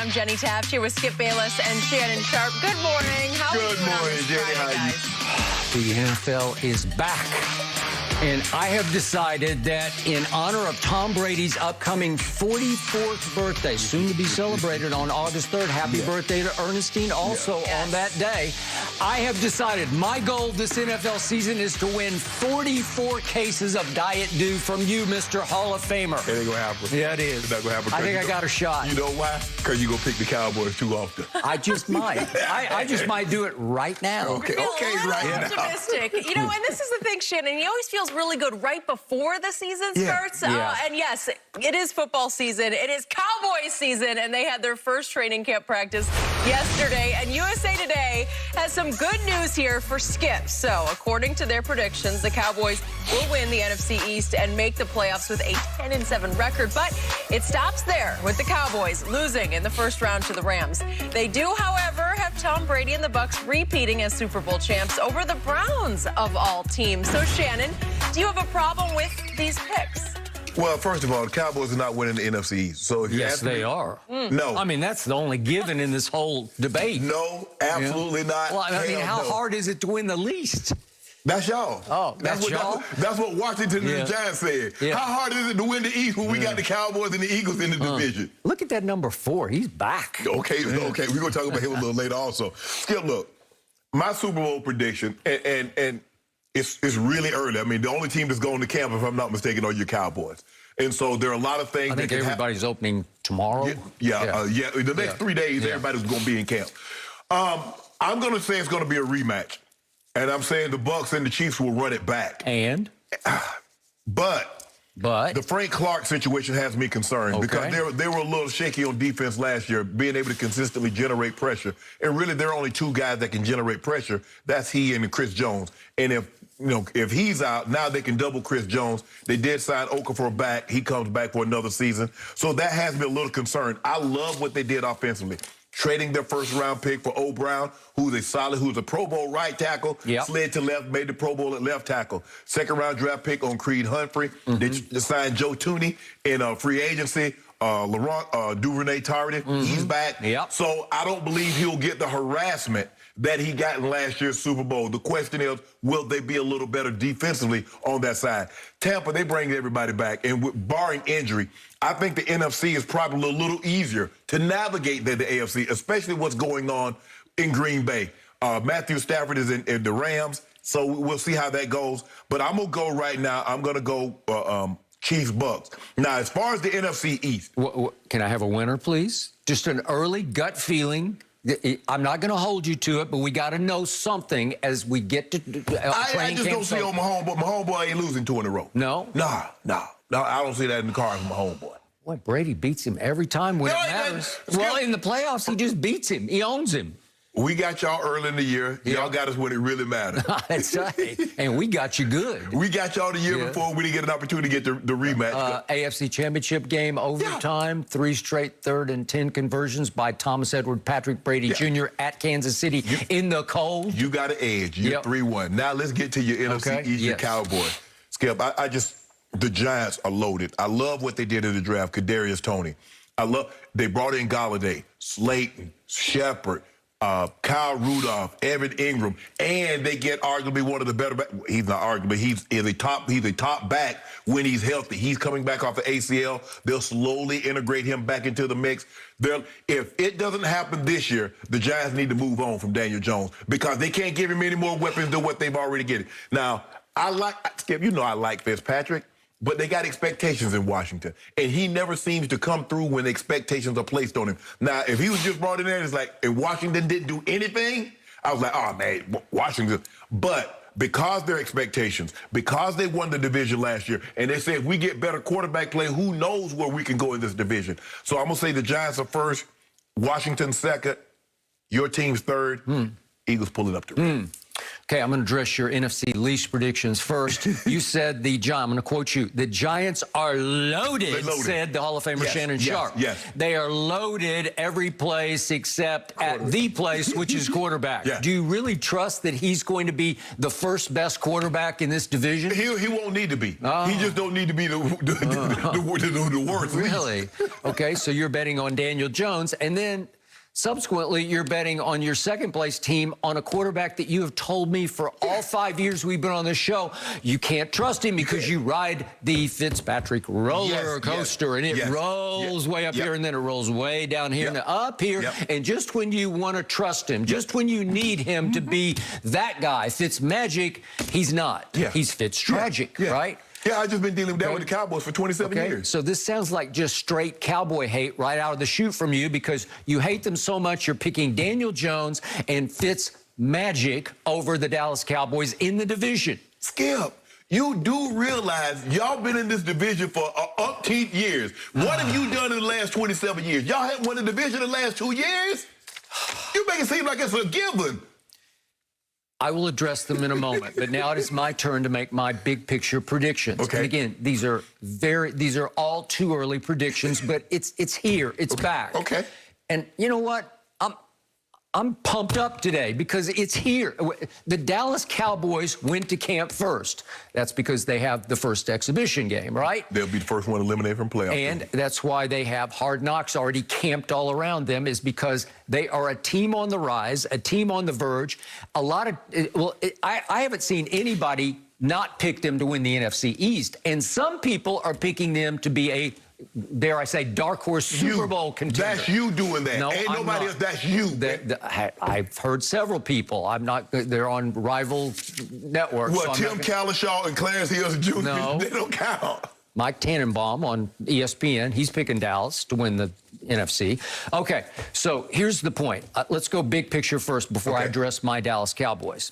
I'm Jenny Taft here with Skip Bayless and Shannon Sharp. Good morning. How are you Good morning, Jenny. How are you? The NFL is back. And I have decided that in honor of Tom Brady's upcoming 44th birthday, soon to be celebrated on August 3rd, happy birthday to Ernestine also on that day, I have decided my goal this NFL season is to win 44 cases of Diet Dew from you, Mr. Hall of Famer. It ain't gonna happen. Yeah, it is. It's not gonna happen. I think I got a shot. You know why? Because you're gonna pick the Cowboys too often. I just might. I just might do it right now. Okay, right optimistic. You know, and this is the thing, Shannon. He always feels really good right before the season starts. And yes, it is football season. It is Cowboys season, and they had their first training camp practice yesterday. And USA Today has some good news here for Skip. So, according to their predictions, the Cowboys will win the NFC East and make the playoffs with a 10-7 record. But it stops there with the Cowboys losing in the first round to the Rams. They do, however, have Tom Brady and the Bucs repeating as Super Bowl champs over the Browns of all teams. So, Shannon, do you have a problem with these picks? Well, first of all, the Cowboys are not winning the NFC East. So if Yes, they are. No. I mean, that's the only given in this whole debate. No, absolutely not. Well, I mean, how no. hard is it to win the least? That's y'all. Oh, that's y'all? That's what Washington and the Giants said. Yeah. How hard is it to win the East when we got the Cowboys and the Eagles in the division? Look at that number 4. He's back. Okay. We're going to talk about him a little later also. Skip, look, my Super Bowl prediction, and it's really early. I mean, the only team that's going to camp, if I'm not mistaken, are your Cowboys. And so there are a lot of things. I think everybody's opening tomorrow. The next 3 days, everybody's going to be in camp. I'm going to say it's going to be a rematch. And I'm saying the Bucs and the Chiefs will run it back. But the Frank Clark situation has me concerned because they were a little shaky on defense last year, being able to consistently generate pressure. And really, there are only two guys that can generate pressure. That's he and Chris Jones. And if he's out, now they can double Chris Jones. They did sign Okafor back. He comes back for another season. So that has me a little concerned. I love what they did offensively. Trading their first-round pick for O. Brown, who's a Pro Bowl right tackle, slid to left, made the Pro Bowl at left tackle. Second-round draft pick on Creed Humphrey. They signed Joe Tooney in free agency. Laurent Duvernay-Tardif, he's back. So I don't believe he'll get the harassment that he got in last year's Super Bowl. The question is, will they be a little better defensively on that side? Tampa, they bring everybody back, and barring injury, I think the NFC is probably a little easier to navigate than the AFC, especially what's going on in Green Bay. Matthew Stafford is in the Rams, so we'll see how that goes. But I'm going to go right now. I'm going to go Chiefs Bucs. Now, as far as the NFC East. Can I have a winner, please? Just an early gut feeling. I'm not going to hold you to it, but we got to know something as we get to I just don't see on my homeboy ain't losing 2 in a row. No? No, I don't see that in the cards for my homeboy. Boy, Brady beats him every time when it matters. Well, in the playoffs, he just beats him. He owns him. We got y'all early in the year. Y'all got us when it really mattered. That's right. And we got you good. We got y'all the year before we didn't get an opportunity to get the rematch. AFC Championship game, overtime, 3 straight 3rd and 10 conversions by Thomas Edward Patrick Brady Jr. at Kansas City in the cold. You got an edge. You're 3-1. Now let's get to your NFC East, your Cowboys. Skip, the Giants are loaded. I love what they did in the draft. Kadarius Toney. They brought in Galladay, Slayton, Shepard, Kyle Rudolph, Evan Ingram, and they get arguably one of the better back. He's not arguably, he's a top back when he's healthy. He's coming back off the ACL. They'll slowly integrate him back into the mix. If it doesn't happen this year, the Giants need to move on from Daniel Jones because they can't give him any more weapons than what they've already getting. Now, Skip, you know I like Fitzpatrick. But they got expectations in Washington. And he never seems to come through when expectations are placed on him. Now, if he was just brought in there and it's like, and Washington didn't do anything, I was like, oh, man, Washington. But because their expectations, because they won the division last year, and they said if we get better quarterback play, who knows where we can go in this division. So I'm going to say the Giants are first, Washington second, your team's third, Eagles pull it up to Okay, I'm going to address your NFC least predictions first. You said I'm going to quote you, the Giants are loaded, said the Hall of Famer Shannon Sharp. Yes. They are loaded every place except at the place, which is quarterback. Yeah. Do you really trust that he's going to be the first best quarterback in this division? He won't need to be. Oh. He just don't need to be the worst. Really? Okay, so you're betting on Daniel Jones, and then subsequently, you're betting on your second-place team on a quarterback that you have told me for all 5 years we've been on this show, you can't trust him because you ride the Fitzpatrick roller coaster, and it rolls way up here, and then it rolls way down here, and up here. And just when you want to trust him, just when you need him to be that guy, Fitzmagic, he's not. He's Fitztragic, right? Yeah, I've just been dealing with that with the Cowboys for 27 years. So this sounds like just straight Cowboy hate right out of the chute from you because you hate them so much you're picking Daniel Jones and Fitzmagic over the Dallas Cowboys in the division. Skip, you do realize y'all been in this division for umpteen years. What have you done in the last 27 years? Y'all haven't won the division in the last 2 years? You make it seem like it's a given. I will address them in a moment, but now it is my turn to make my big picture predictions. Okay. And again, these are all too early predictions, but it's here, it's back. Okay. And you know what? I'm pumped up today because it's here. The Dallas Cowboys went to camp first. That's because they have the first exhibition game, right? They'll be the first one eliminated from playoffs. And that's why they have Hard Knocks already camped all around them, is because they are a team on the rise, a team on the verge. A lot of, I haven't seen anybody not pick them to win the NFC East. And some people are picking them to be a, dare I say, dark horse Super Bowl contender. That's you doing that. No, ain't nobody else. That's you. I've heard several people. I'm not. They're on rival networks. Well, so Tim Calishaw and Clarence Hills Jr. No, they don't count. Mike Tannenbaum on ESPN. He's picking Dallas to win the NFC. Okay, so here's the point. Let's go big picture first before I address my Dallas Cowboys.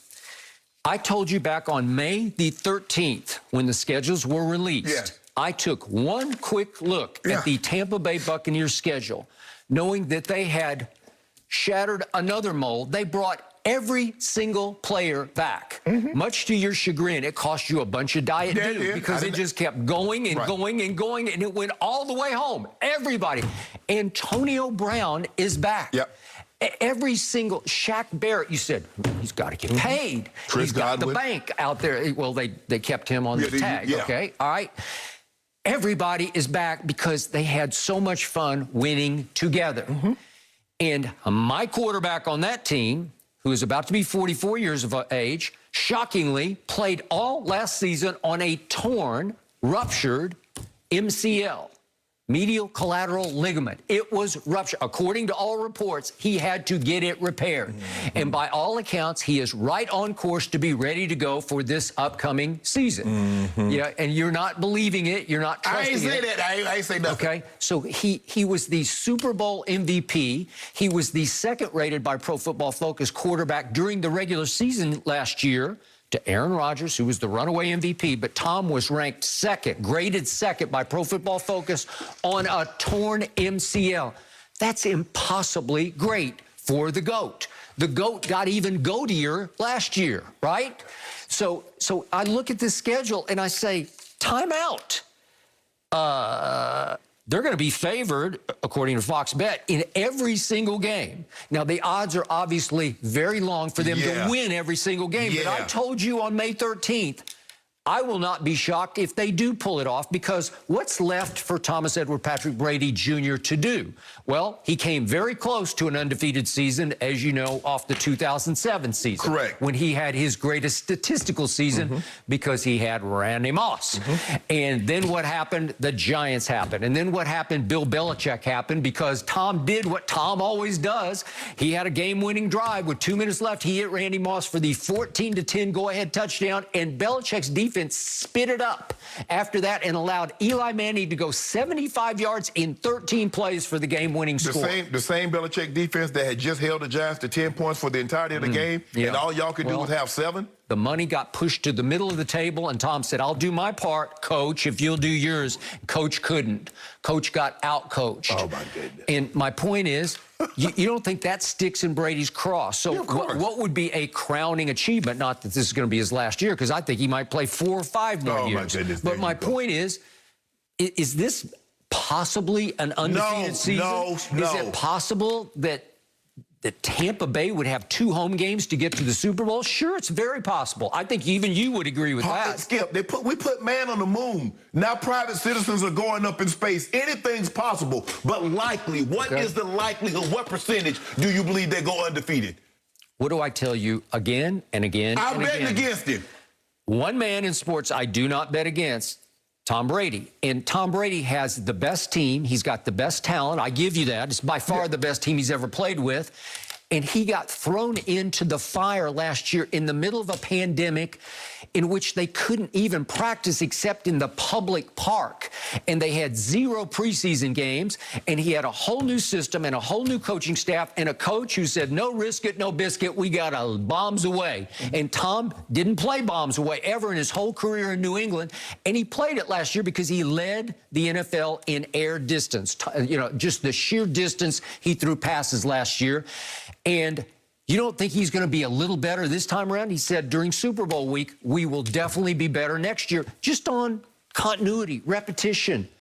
I told you back on May the 13th when the schedules were released. I took one quick look at the Tampa Bay Buccaneers schedule, knowing that they had shattered another mold. They brought every single player back. Much to your chagrin, it cost you a bunch of Diet Dew because it just kept going and going and going, and it went all the way home. Everybody. Antonio Brown is back. Every single Shaq Barrett, you said, he's got to get paid. He's got the bank out there. Well, they kept him on the tag, okay? All right. Everybody is back because they had so much fun winning together. And my quarterback on that team, who is about to be 44 years of age, shockingly played all last season on a torn, ruptured MCL. Medial collateral ligament. It was ruptured. According to all reports, he had to get it repaired. And by all accounts, he is right on course to be ready to go for this upcoming season. Yeah, and you're not believing it. You're not trusting it. I ain't say that. I ain't say nothing. Okay, so he was the Super Bowl MVP. He was the second rated by Pro Football Focus quarterback during the regular season last year to Aaron Rodgers, who was the runaway MVP, but Tom was ranked second, graded second by Pro Football Focus on a torn MCL. That's impossibly great for the GOAT. The GOAT got even goatier last year, right? So I look at this schedule and I say, time out. They're going to be favored, according to Fox Bet, in every single game. Now, the odds are obviously very long for them to win every single game. But I told you on May 13th, I will not be shocked if they do pull it off, because what's left for Thomas Edward Patrick Brady Jr. to do? Well, he came very close to an undefeated season, as you know, off the 2007 season. Correct. When he had his greatest statistical season because he had Randy Moss. And then what happened? The Giants happened. And then what happened? Bill Belichick happened, because Tom did what Tom always does. He had a game-winning drive with 2 minutes left. He hit Randy Moss for the 14-10 go-ahead touchdown, and Belichick's defense spit it up after that and allowed Eli Manning to go 75 yards in 13 plays for the game-winning score. The same Belichick defense that had just held the Giants to 10 points for the entirety of the game, and all y'all could do was have 7? The money got pushed to the middle of the table, and Tom said, I'll do my part, Coach, if you'll do yours. Coach couldn't. Coach got out-coached. Oh, my goodness. And my point is, You don't think that sticks in Brady's craw? So Yeah, of course. what would be a crowning achievement? Not that this is going to be his last year, because I think he might play 4 or 5 more Oh, years. my goodness, but my point is this possibly an undefeated season? No. Is it possible that Tampa Bay would have 2 home games to get to the Super Bowl? Sure, it's very possible. I think even you would agree with that. Skip, we put man on the moon. Now private citizens are going up in space. Anything's possible, but likely. What is the likelihood? What percentage do you believe they go undefeated? What do I tell you again and again I'm and betting again? against it. One man in sports I do not bet against, Tom Brady. And Tom Brady has the best team. He's got the best talent. I give you that. It's by far the best team he's ever played with. And he got thrown into the fire last year in the middle of a pandemic in which they couldn't even practice except in the public park. And they had 0 preseason games. And he had a whole new system and a whole new coaching staff and a coach who said, no risk it, no biscuit. We got bombs away. And Tom didn't play bombs away ever in his whole career in New England. And he played it last year because he led the NFL in air distance. You know, just the sheer distance he threw passes last year. And you don't think he's going to be a little better this time around? He said during Super Bowl week, we will definitely be better next year, just on continuity, repetition.